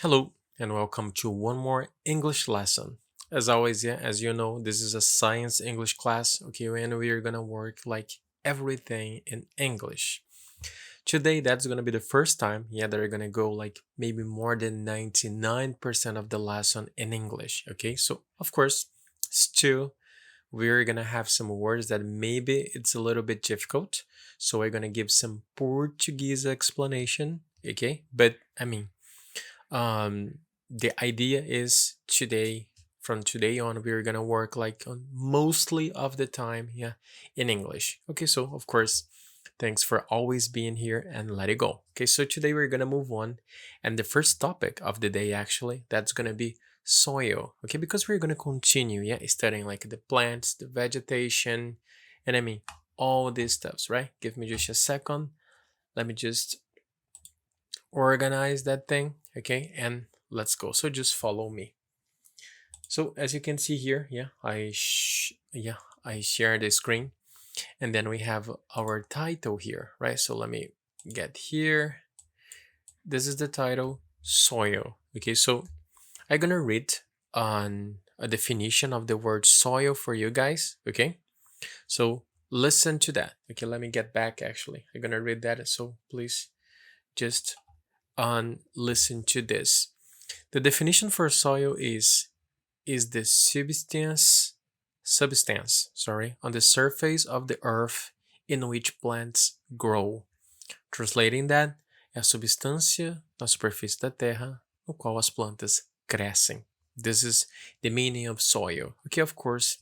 Hello and welcome to one more English lesson. As always, yeah, as you know, this is a science English class, okay, and we are gonna work like everything in English. Today, that's gonna be the first time, yeah, that we're gonna go like maybe more than 99% of the lesson in English, okay? So, of course, still, we're gonna have some words that maybe it's a little bit difficult. So, we're gonna give some Portuguese explanation, okay? But um, the idea is from today on, we're gonna work like on mostly of the time, yeah, in English. Okay, so of course, thanks for always being here and let it go. Okay, so today we're gonna move on, and the first topic of the day actually that's gonna be soil. Okay, because we're gonna continue, yeah, studying like the plants, the vegetation, and all these stuffs, right? Give me just a second. Let me just organize that thing, okay, and let's go. So just follow me. So as you can see here, yeah, I share the screen, and then we have our title here, right? So let me get here. This is the title, soil. Okay, so I'm gonna read on a definition of the word soil for you guys. Okay, so listen to that. Okay, let me get back. Actually, I'm gonna read that. So please just listen to this. The definition for soil is the substance on the surface of the earth in which plants grow. Translating that, é a substância na superfície da terra no qual as plantas crescem. This is the meaning of soil. Okay, of course,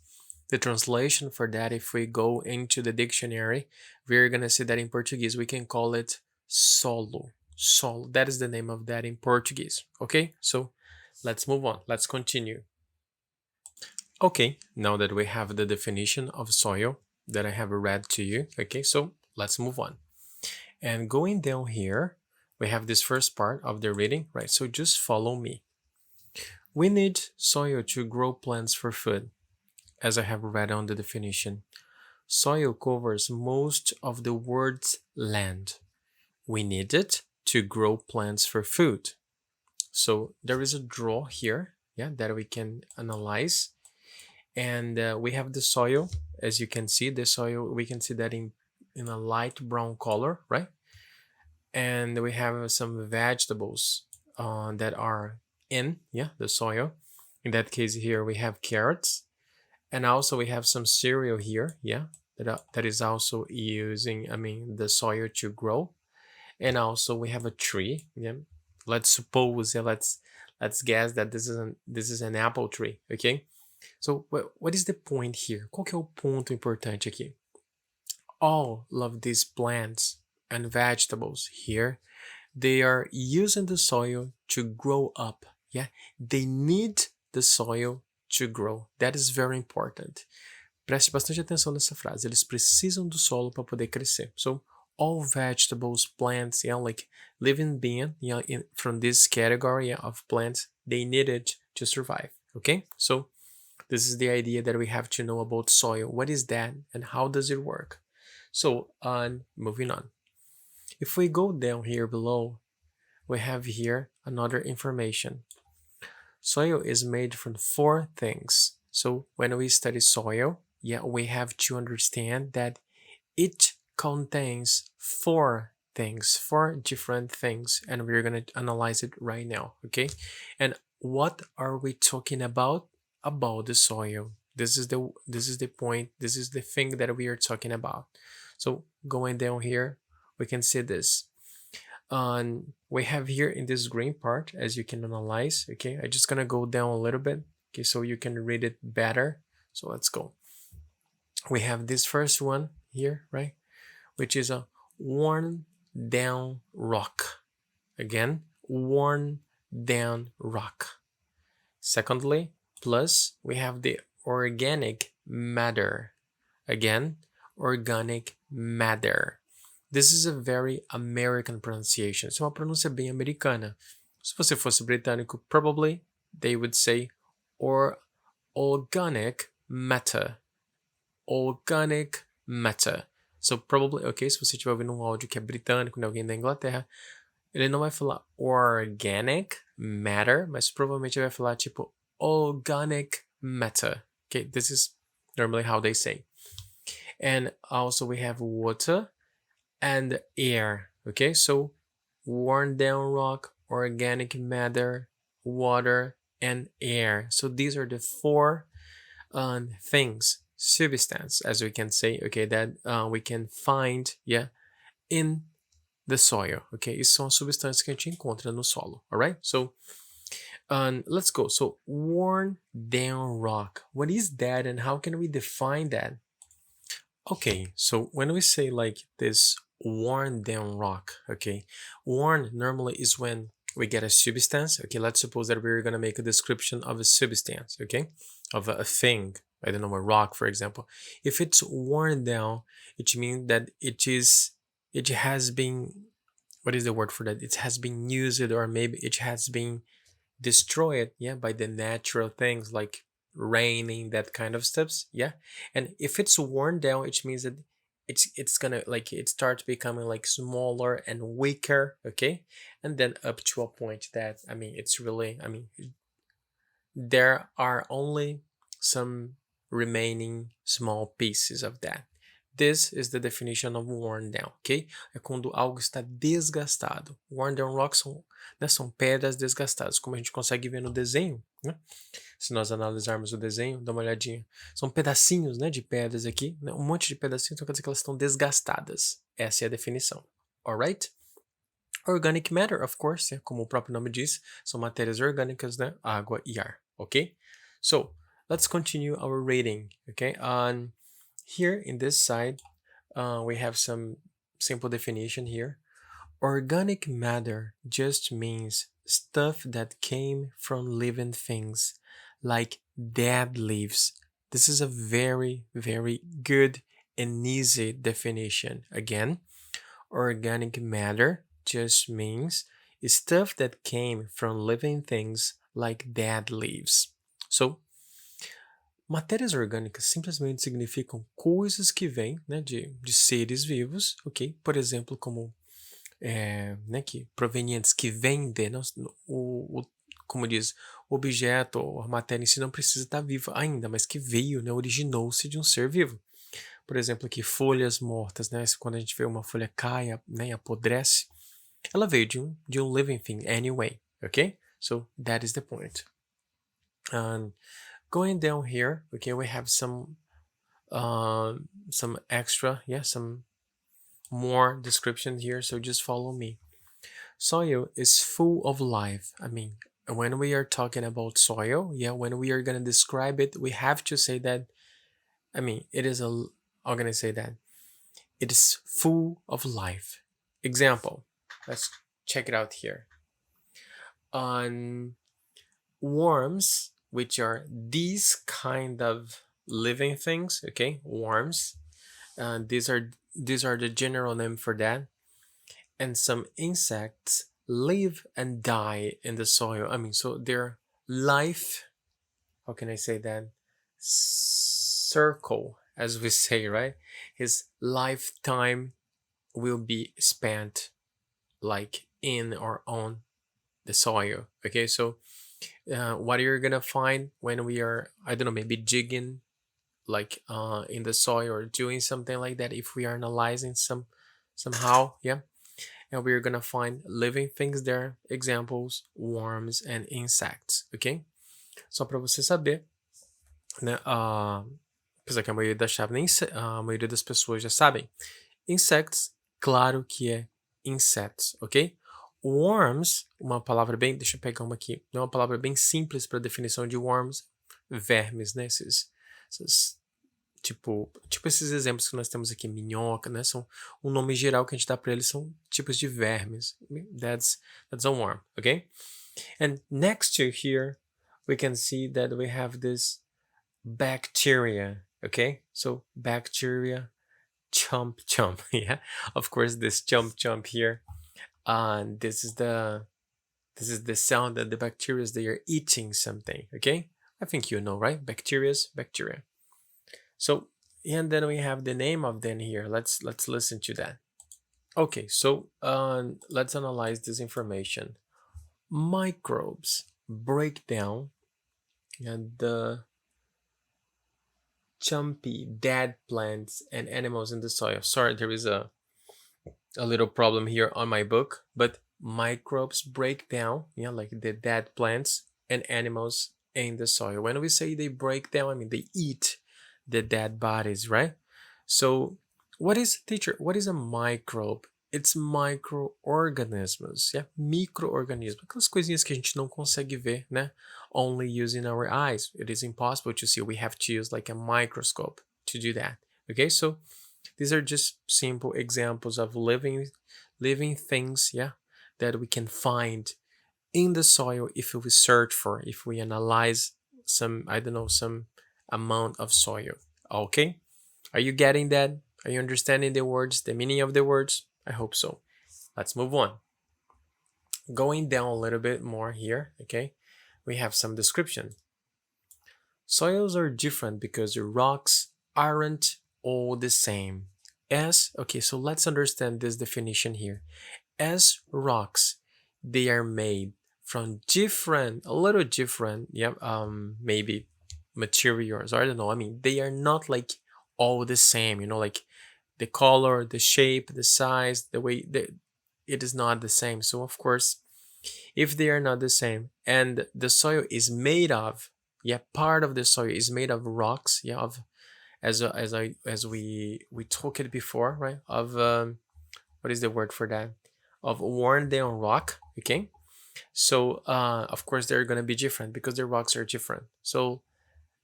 the translation for that, if we go into the dictionary, we're gonna see that in Portuguese we can call it solo. Solo. That is the name of that in Portuguese. Okay, so let's move on. Let's continue. Okay, now that we have the definition of soil that I have read to you, okay, so let's move on. And going down here, we have this first part of the reading, right? So just follow me. We need soil to grow plants for food, as I have read on the definition. Soil covers most of the world's land. We need it to grow plants for food. So there is a draw here, yeah, that we can analyze. And we have the soil. As you can see, the soil, we can see that in a light brown color, right? And we have some vegetables that are in, yeah, the soil. In that case here, we have carrots. And also we have some cereal here, yeah, that is also using, the soil to grow. And also we have a tree, yeah. Let's suppose, yeah, let's guess that this is an apple tree, okay? So what is the point here? Qual que é o ponto importante aqui? All of these plants and vegetables here, they are using the soil to grow up. Yeah, they need the soil to grow. That is very important. Preste bastante atenção nessa frase. Eles precisam do solo para poder crescer. So all vegetables, plants, yeah, like living being, yeah, from this category of plants, they need it to survive. Okay, so this is the idea that we have to know about soil. What is that and how does it work? So, moving on. If we go down here below, we have here another information. Soil is made from four things. So when we study soil, yeah, we have to understand that it contains four things, four different things, and we're gonna analyze it right now, okay? And what are we talking about? About the soil. This is the point. This is the thing that we are talking about. So going down here, we can see this. We have here in this green part, as you can analyze, okay? I'm just gonna go down a little bit, okay, so you can read it better. So let's go. We have this first one here, right? Which is a worn down rock. Again, worn down rock. Secondly, plus we have the organic matter. Again, organic matter. This is a very American pronunciation. Isso é uma pronúncia bem americana. Se você fosse britânico, probably they would say or organic matter. Organic matter. So probably, ok, se você estiver ouvindo um áudio que é britânico, né, alguém da Inglaterra, ele não vai falar organic, matter, mas provavelmente vai falar tipo organic matter. Okay, this is normally how they say. And also we have water and air. Okay, so worn down rock, organic matter, water, and air. So these are the four things, substance, as we can say, okay, that we can find, yeah, in the soil. Okay, isso são as substâncias que a gente encontra no solo. All right, so let's go. So worn down rock, what is that and how can we define that? Okay, so when we say like this worn down rock, okay, worn normally is when we get a substance. Okay, let's suppose that we're gonna make a description of a substance, okay, of a thing. I don't know, a rock, for example. If it's worn down, it means that it has been, what is the word for that? It has been used, or maybe it has been destroyed, yeah, by the natural things like raining, that kind of steps, yeah. And if it's worn down, it means that it's gonna like it starts becoming like smaller and weaker, okay, and then up to a point that it's really, there are only some remaining small pieces of that. This is the definition of worn down, ok? É quando algo está desgastado. Worn down rocks são pedras desgastadas, como a gente consegue ver no desenho, né? Se nós analisarmos o desenho, dá uma olhadinha. São pedacinhos, né, de pedras aqui, né? Um monte de pedacinhos, então quer dizer que elas estão desgastadas. Essa é a definição. Alright? Organic matter, of course, como o próprio nome diz, são matérias orgânicas, né? Água e ar, ok? So, let's continue our reading, okay? Here in this side, we have some simple definition here. Organic matter just means stuff that came from living things, like dead leaves. This is a very, very good and easy definition. Again, organic matter just means stuff that came from living things, like dead leaves. So, matérias orgânicas simplesmente significam coisas que vêm, né, de seres vivos, ok? Por exemplo, como né, que provenientes que vêm de, como diz, o objeto ou a matéria em si não precisa estar viva ainda, mas que veio, né, originou-se de um ser vivo. Por exemplo, aqui folhas mortas, né? Quando a gente vê uma folha cai, né, e apodrece, ela veio de um living thing anyway, ok? So that is the point. Going down here, okay, we have some extra, some more description here, so just follow me. Soil is full of life. When we are talking about soil, when we are gonna describe it, we have to say that, it is how can I say that? It is full of life. Example, let's check it out here. On worms, which are these kind of living things, okay, worms. These are the general name for that. And some insects live and die in the soil. So their life, how can I say that? Circle, as we say, right? His lifetime will be spent like in or on the soil. Okay, so what you're gonna find when we are, I don't know, maybe digging like in the soil or doing something like that, if we are analyzing somehow, and we're gonna find living things there, examples, worms and insects, ok? Só para você saber, né, apesar que a maioria a maioria das pessoas já sabem, insects, claro que é insetos, ok? Worms, uma palavra bem, deixa eu pegar uma aqui, é uma palavra bem simples para definição de worms, vermes, né, esses tipo esses exemplos que nós temos aqui, minhoca, né, são um nome geral que a gente dá para eles, são tipos de vermes. That's a worm, okay? And next to here, we can see that we have this bacteria, okay? So bacteria, chomp, yeah. Of course, this chomp here, and this is the sound that the bacteria, they are eating something, okay? I think you know, right? Bacteria. So, and then we have the name of them here. Let's listen to that. Okay, so let's analyze this information. Microbes break down the chumpy dead plants and animals in the soil. Sorry, there is a little problem here on my book, but microbes break down, like the dead plants and animals in the soil. When we say they break down, I mean they eat the dead bodies, right? So, what is a microbe? It's microorganisms, yeah? Microorganismos, aquelas coisinhas que a gente não consegue ver, né? Only using our eyes. It is impossible to see. We have to use like a microscope to do that. Okay, so these are just simple examples of living things, yeah, that we can find in the soil if we search for, if we analyze some, I don't know, some amount of soil. Okay? Are you getting that? Are you understanding the words, the meaning of the words? I hope so. Let's move on. Going down a little bit more here, okay? We have some description. Soils are different because the rocks aren't all the same. Okay, so let's understand this definition here. As rocks, they are made from a little different, maybe materials, or I don't know. I mean, they are not like all the same, like the color, the shape, the size, the way it is not the same. So of course, if they are not the same and the soil is made of, part of the soil is made of rocks, of as we talked it before, right? Of what is the word for that? Of worn down rock. Okay, so of course they're gonna be different because the rocks are different. So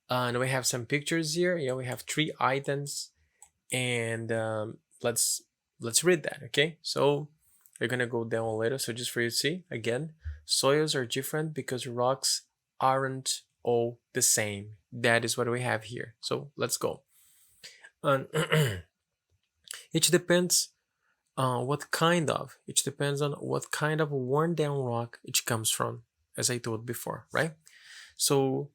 and we have some pictures here. We have 3 items, and let's read that. Okay, so we're gonna go down a little. So just for you to see again, soils are different because rocks aren't all the same. That is what we have here. So let's go. It depends on what kind of worn down rock it comes from, as I told before, right? So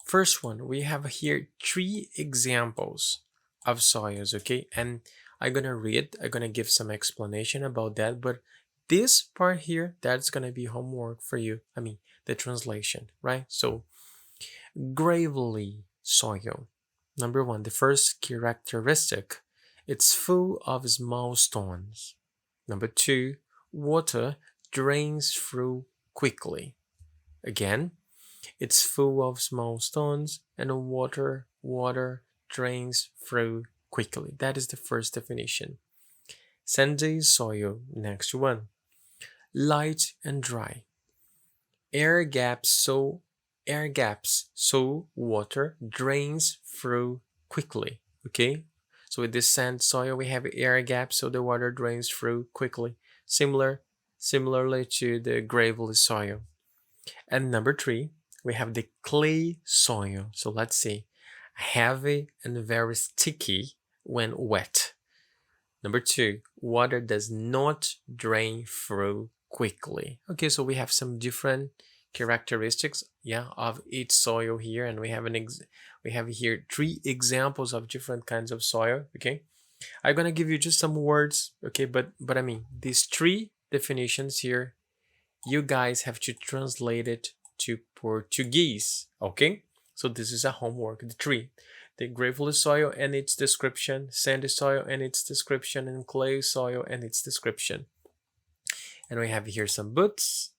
first one, we have here 3 examples of soils, okay? And I'm gonna give some explanation about that, but this part here, that's gonna be homework for you. I mean, the translation, right? So, gravelly soil. Number 1, the first characteristic, it's full of small stones. Number 2, water drains through quickly. Again, it's full of small stones and water drains through quickly. That is the first definition. Sandy soil, next one. Light and dry. Air gaps so water drains through quickly. Okay? So with this sand soil, we have air gaps so the water drains through quickly. Similarly to the gravelly soil. And number 3, we have the clay soil. So let's see. Heavy and very sticky when wet. Number 2, water does not drain through quickly. Okay, so we have some different characteristics, of each soil here, and we have here 3 examples of different kinds of soil. Okay, I'm gonna give you just some words. Okay, but I mean these 3 definitions here, you guys have to translate it to Portuguese. Okay, so this is a homework. The 3, the gravelly soil and its description, sandy soil and its description, and clay soil and its description. And we have here some boots,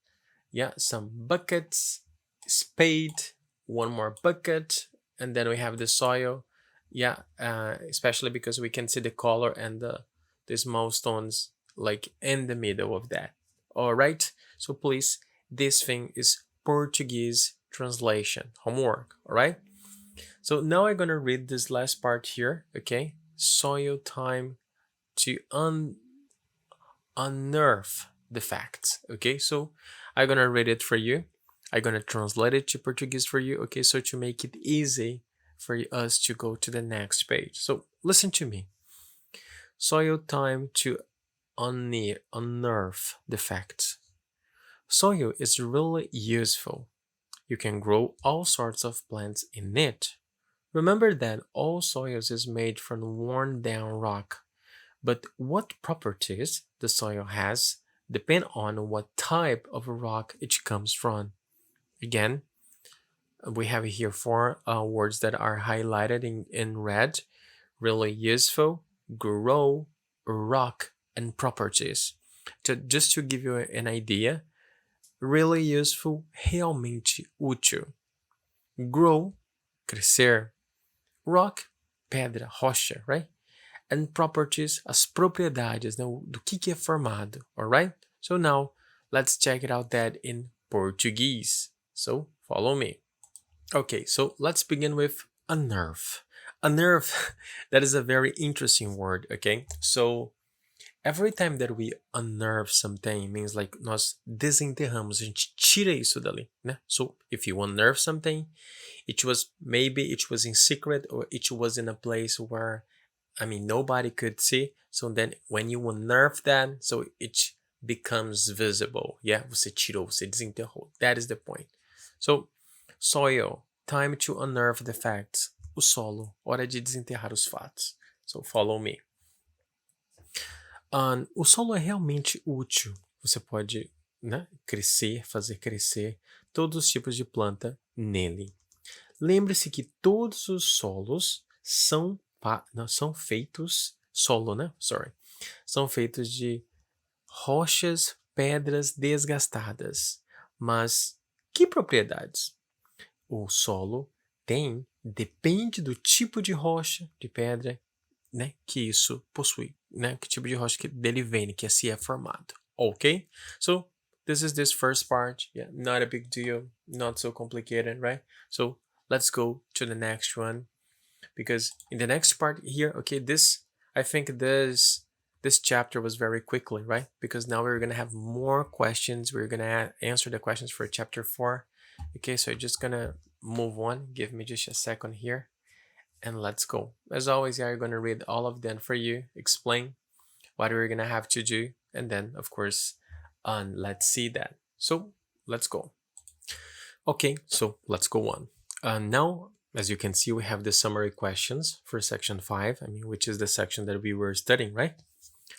some buckets, spade, one more bucket, and then we have the soil, especially because we can see the color and the small stones like in the middle of that. All right, so please, this thing is Portuguese translation homework. All right, so now I'm gonna read this last part here. Okay, soil time to unearth the facts. Okay, so I'm gonna read it for you. I'm gonna translate it to Portuguese for you. Okay, so to make it easy for us to go to the next page. So listen to me. Soil time to unearth the facts. Soil is really useful. You can grow all sorts of plants in it. Remember that all soils is made from worn down rock. But what properties the soil has depend on what type of rock it comes from. Again, we have here 4 words that are highlighted in red. Really useful: grow, rock, and properties. Just to give you an idea, really useful, realmente útil. Grow, crescer. Rock, pedra, rocha, right? And properties, as propriedades, né? Do que é formado, alright? So now, let's check it out that in Portuguese. So, follow me. Okay, so let's begin with a nerve. A nerve, that is a very interesting word, okay? So, every time that we unnerve something, means like nós desenterramos, a gente tira isso dali, né? So, if you unnerve something, maybe it was in secret, or it was in a place where, nobody could see. So then when you unnerve that, so it becomes visible. Yeah, você tirou, você desenterrou. That is the point. So, soil, time to unnerve the facts. O solo, hora de desenterrar os fatos. So, follow me. O solo é realmente útil. Você pode, né, fazer crescer todos os tipos de planta nele. Lembre-se que todos os solos são feitos, são feitos de rochas, pedras desgastadas. Mas que propriedades o solo tem depende do tipo de rocha, de pedra, né, que isso possui, né, que tipo de rocha que dele vem, que assim é formado. Ok? So, this is this first part. Yeah, not a big deal, not so complicated, right? So, let's go to the next one, because in the next part here, okay, I think this chapter was very quickly, right? Because now we're gonna have more questions. We're gonna answer the questions for chapter 4. Okay, so I'm just gonna move on. Give me just a second here, and let's go. As always, I'm gonna read all of them for you, explain what we're gonna have to do, and then of course, let's see that. So let's go. Okay, so let's go on. Now, as you can see, we have the summary questions for section 5, which is the section that we were studying, right?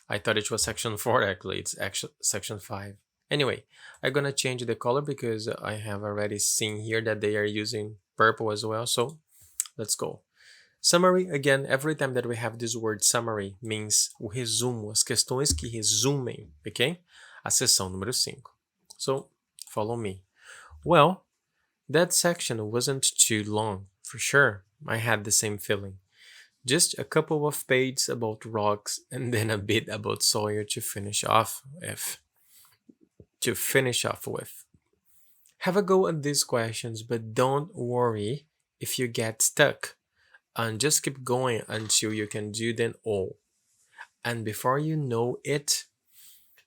I thought it was section 4, actually. It's actually section 5. Anyway, I'm gonna change the color because I have already seen here that they are using purple as well, so let's go. Summary, again, every time that we have this word summary, means o resumo, as questões que resumem, okay? A seção número 5. So, follow me. Well, that section wasn't too long, for sure. I had the same feeling. Just a couple of pages about rocks and then a bit about soil to finish off with. Have a go at these questions, but don't worry if you get stuck. And just keep going until you can do them all. And before you know it,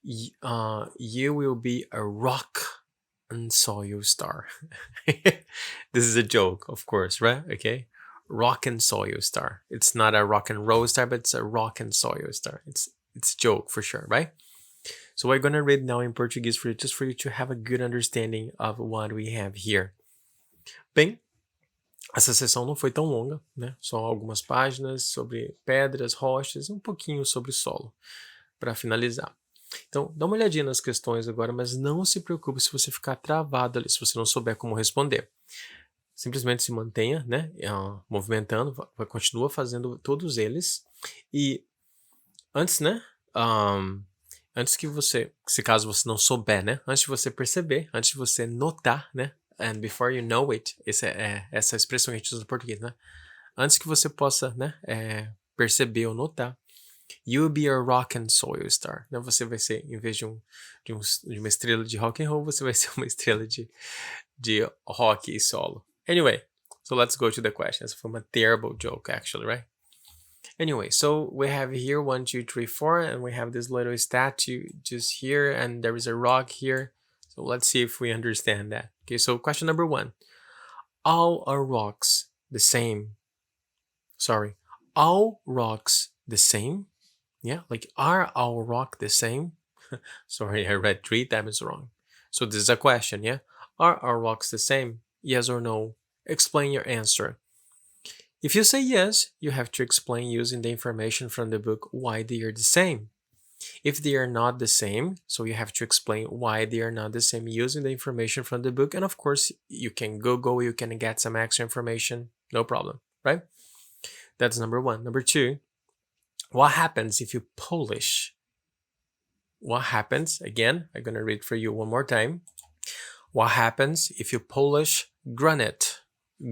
you will be a rock and soil star. This is a joke, of course, right? Okay, rock and soil star. It's not a rock and roll star, but it's a rock and soil star. It's a joke for sure, right? So we're gonna read now in Portuguese for you to have a good understanding of what we have here. Bem, essa sessão não foi tão longa, né? Só algumas páginas sobre pedras, rochas e um pouquinho sobre solo, para finalizar. Então, dá uma olhadinha nas questões agora, mas não se preocupe se você ficar travado ali, se você não souber como responder. Simplesmente se mantenha, né, movimentando, continua fazendo todos eles. E antes, né, antes que você, se caso você não souber, né, antes de você perceber, antes de você notar, né, and before you know it, essa expressão que a gente usa no português, né, antes que você possa, né, perceber ou notar, you'll be a rock and soil star. Né? Você vai ser, em vez de uma estrela de rock and roll, você vai ser uma estrela de rock e solo. Anyway, so let's go to the questions from a terrible joke, actually, right? Anyway, so we have here 1, 2, 3, 4, and we have this little statue just here, and there is a rock here. So let's see if we understand that. Okay, so question number 1. All rocks the same? Yeah, like are all rock the same? Sorry, I read 3 times wrong. So this is a question, yeah? Are all rocks the same? Yes or no? Explain your answer. If you say yes, you have to explain using the information from the book why they are the same. If they are not the same, so you have to explain why they are not the same using the information from the book. And of course, you can Google, you can get some extra information, no problem, right? That's number one. Number two, what happens if you polish? What happens, again, I'm going to read for you one more time. What happens if you polish granite?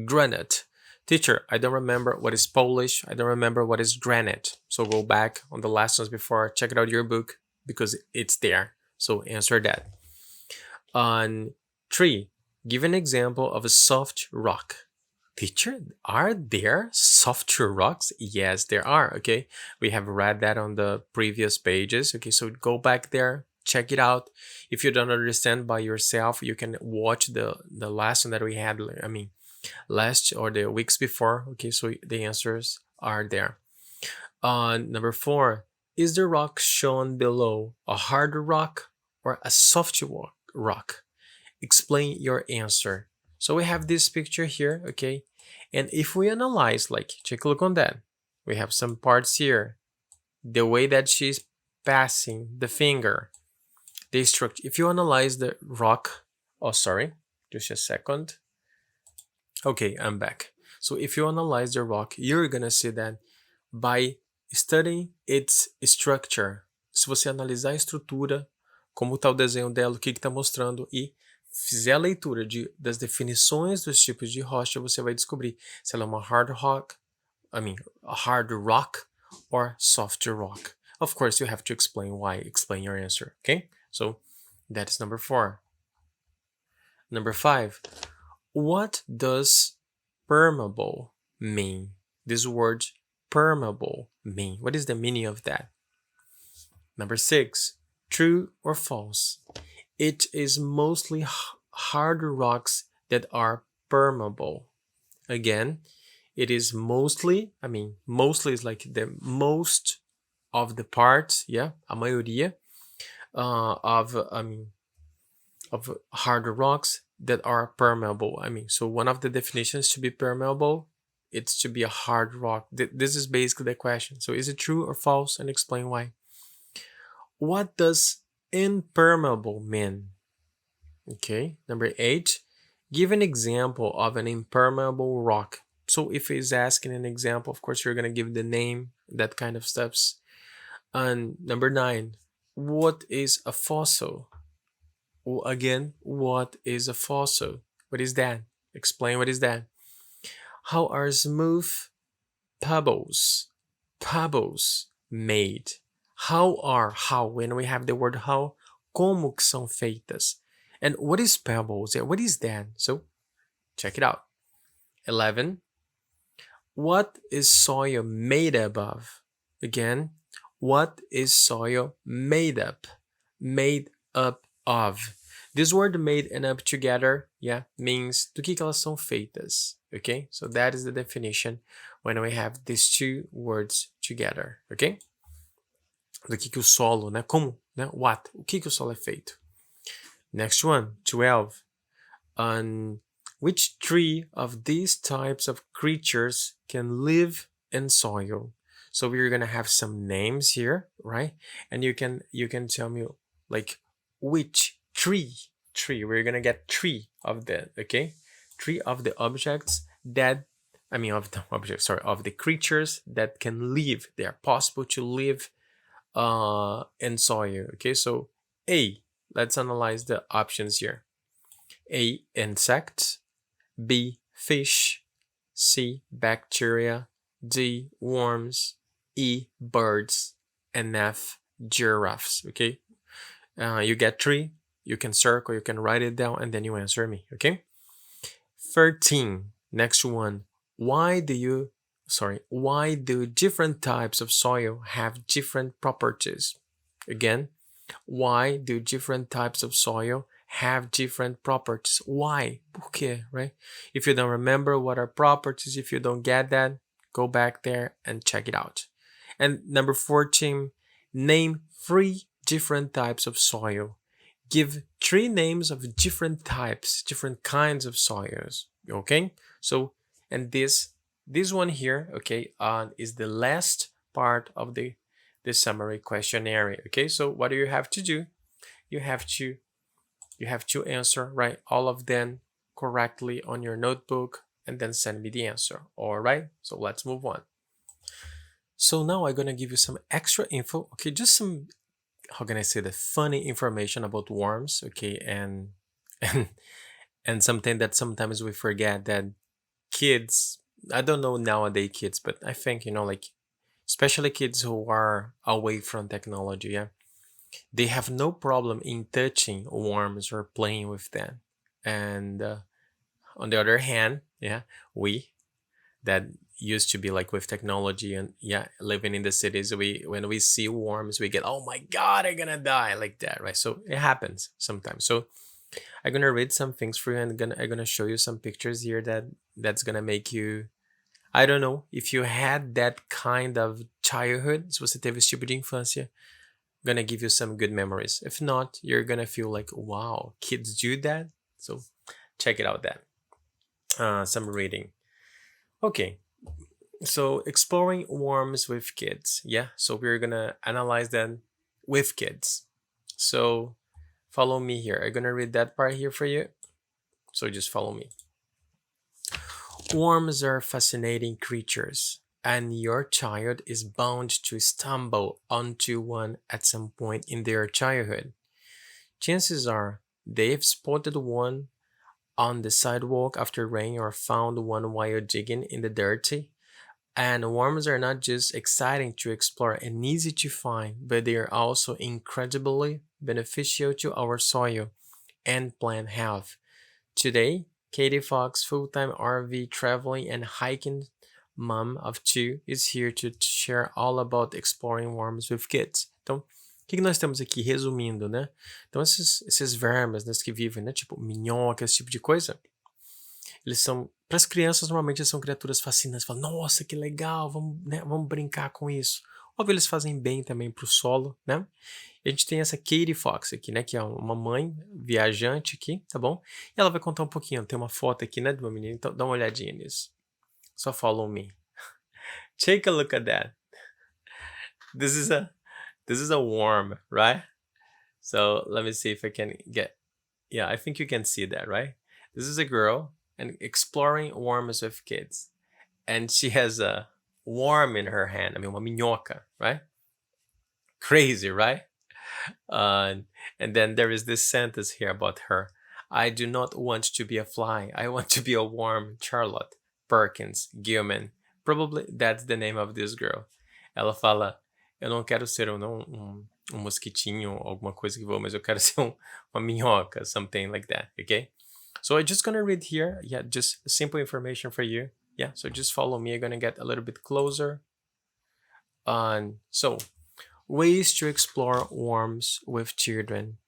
Granite. Teacher, I don't remember what is polish. I don't remember what is granite. So go back on the lessons before, check it out your book because it's there. So answer that. On 3, give an example of a soft rock. Teacher, are there softer rocks? Yes, there are. Okay, we have read that on the previous pages. Okay, so go back there, check it out. If you don't understand by yourself, you can watch the lesson that we had, last or the weeks before. Okay, so the answers are there. Number 4, is the rock shown below a hard rock or a soft rock? Explain your answer. So we have this picture here, okay? And if we analyze, like, take a look on that. We have some parts here. The way that she's passing the finger, the structure. If you analyze the rock, oh, sorry, just a second. Okay, I'm back. So if you analyze the rock, you're gonna see that by studying its structure. Se você analisar a estrutura, como está o desenho dela, o que está mostrando, e fizer a leitura das definições dos tipos de rocha, você vai descobrir se ela é uma hard rock, a hard rock or soft rock. Of course, you have to explain why. Explain your answer, okay? So that is number 4. Number 5, what does permeable mean? This word permeable mean? What is the meaning of that? Number 6, true or false? It is mostly hard rocks that are permeable. Again, it is mostly, mostly is like the most of the parts, yeah, a maioria of hard rocks that are permeable. So one of the definitions to be permeable, it's to be a hard rock. This is basically the question. So is it true or false? And explain why. What does impermeable mean? Okay, number 8, give an example of an impermeable rock. So if he's asking an example, of course, you're going to give the name, that kind of steps. And number 9, what is a fossil? Well, again, what is a fossil? What is that? Explain what is that. How are smooth pebbles made? How, when we have the word how, como que são feitas? And what is pebbles? What is that? So check it out. 11, what is soil made up of? Again, what is soil made up of? This word made and up together, yeah, means do que elas são feitas, okay? So that is the definition when we have these two words together, okay? Do que o solo, né? Como, né? What? O que o solo é feito? Next one, 12. Which 3 of these types of creatures can live in soil? So we're gonna have some names here, right? And you can tell me like which 3. We're gonna get 3 of them, okay? 3 of the objects that of the creatures that can live. They are possible to live in soil. Okay, so A, let's analyze the options here. A, insects. B, fish. C, bacteria. D, worms. E, birds. And F, giraffes. Okay, you get 3. You can circle, you can write it down, and then you answer me. Okay, 13, next one. Why do different types of soil have different properties? Again, why do different types of soil have different properties? Why? Por quê, right? If you don't remember what are properties, if you don't get that, go back there and check it out. And number 14, name 3 different types of soil. Give 3 names of different types, different kinds of soils. Okay, so and this one here, okay, is the last part of the the summary questionnaire. Okay, so what do you have to do? You have to answer, right, all of them correctly on your notebook and then send me the answer. All right, so let's move on. So now I'm gonna give you some extra info. Okay, just some, how can I say, the funny information about worms. Okay, and and and something that sometimes we forget, that kids, I don't know nowadays kids, but I think, like, especially kids who are away from technology, yeah, they have no problem in touching worms or playing with them. And on the other hand, yeah, we that used to be like with technology and, yeah, living in the cities, we, when we see worms, we get, oh my god, I'm gonna die, like that, right? So it happens sometimes. So I'm gonna read some things for you, and I'm gonna show you some pictures here that's gonna make you, I don't know if you had that kind of childhood, se você teve esse tipo de infância, gonna give you some good memories. If not, you're gonna feel like, wow, kids do that. So check it out. That some reading. Okay, so exploring worms with kids. Yeah, so we're gonna analyze them with kids. So follow me here. I'm gonna read that part here for you, so just follow me. Worms are fascinating creatures, and your child is bound to stumble onto one at some point in their childhood. Chances are they've spotted one on the sidewalk after rain or found one while digging in the dirt. And worms are not just exciting to explore and easy to find, but they are also incredibly beneficial to our soil and plant health. Today, Katie Fox, full-time RV traveling and hiking mom of two, is here to share all about exploring worms with kids. Então, o que nós temos aqui, resumindo, né? Então, esses vermes, né, que vivem, né, tipo minhoca, esse tipo de coisa, eles são, para as crianças, normalmente são criaturas fascinantes. Falam, nossa, que legal, vamos, né, vamos brincar com isso. Óbvio, eles fazem bem também para o solo, né? E a gente tem essa Katie Fox aqui, né? Que é uma mãe viajante aqui, tá bom? E ela vai contar um pouquinho. Tem uma foto aqui, né? De uma menina. Então dá uma olhadinha nisso. Só follow me. Take a look at that. This is a worm, right? So let me see if I can get. Yeah, I think you can see that, right? This is a girl and exploring worms with kids, and she has a worm in her hand. I mean, uma minhoca, right? Crazy, right? And then there is this sentence here about her. I do not want to be a fly. I want to be a worm. Charlotte Perkins Gilman. Probably that's the name of this girl. Ela fala, eu não quero ser um mosquitinho, alguma coisa que voa, mas eu quero ser uma minhoca, something like that, okay? So I'm just gonna read here, yeah, just simple information for you. Yeah, so just follow me. I'm gonna get a little bit closer. So ways to explore worms with children.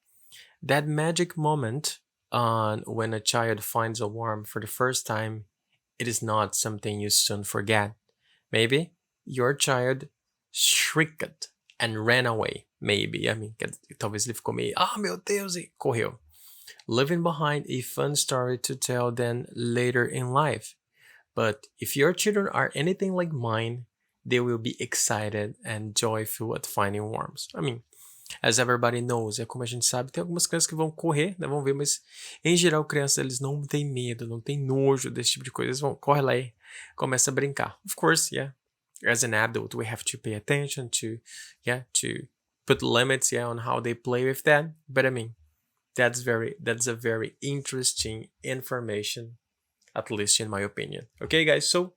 That magic moment when a child finds a worm for the first time, it is not something you soon forget. Maybe your child shrieked and ran away. Maybe, I mean, talvez ele ficou meio, meu Deus, e correu. Leaving behind a fun story to tell them later in life. But if your children are anything like mine, they will be excited and joyful at finding worms. I mean, as everybody knows, é como a gente sabe, tem algumas crianças que vão correr, né, vão ver, mas em geral crianças, eles não têm medo, não têm nojo desse tipo de coisa, eles vão, corre lá e começa a brincar. Of course, yeah, as an adult, we have to pay attention to put limits, on how they play with that, but I mean, that's a very interesting information, at least in my opinion. Okay, guys, so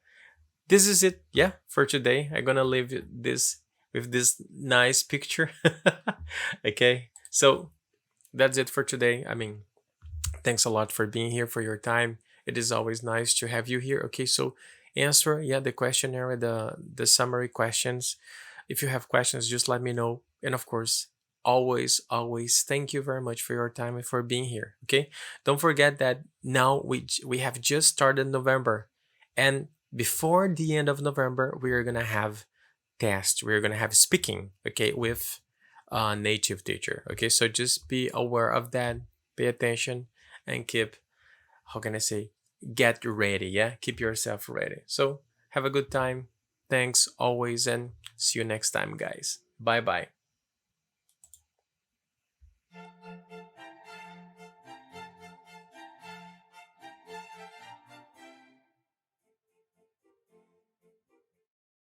this is it, for today. I'm gonna leave this with this nice picture. Okay, so that's it for today. I mean, thanks a lot for being here, for your time. It is always nice to have you here. Okay, so answer the questionnaire, the summary questions. If you have questions, just let me know. And of course, always thank you very much for your time and for being here. Okay, don't forget that now we have just started November, and before the end of November, we are gonna have tests. We're gonna have speaking, okay, with a native teacher. Okay, so just be aware of that, pay attention, and keep, how can I say, get ready. Keep yourself ready. So have a good time. Thanks always, and see you next time, guys. Bye bye.